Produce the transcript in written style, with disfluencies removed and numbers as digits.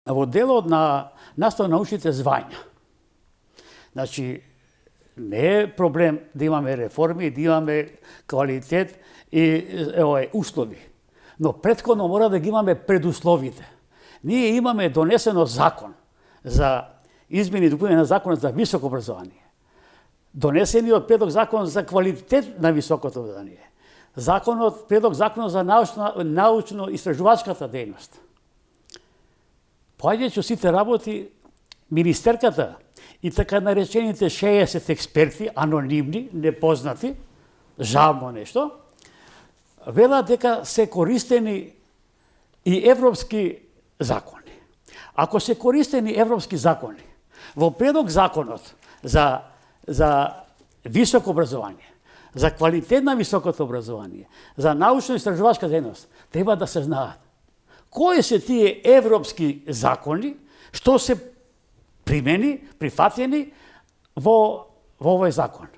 Во делот на наставно-научните звања, значи, не е проблем да имаме реформи, да имаме квалитет и услови. Но претходно мора да ги имаме предусловите. Ние имаме донесено закон за измени и допунење на законот за високо образование. Донесениот предлог закон за квалитет на високото образование. Предлог закон за научно-истражувачката дејност. Поаѓајќи сите работи, министерката и така наречените 60 експерти, анонимни, непознати, жално нешто, велат дека се користени и европски закони. Ако се користени европски закони, во предлог законот за високо образование, за квалитет на високото образование, за научно-истражувачка дејност, треба да се знаат кои се тие европски закони што се примени, прифатени во овој закон.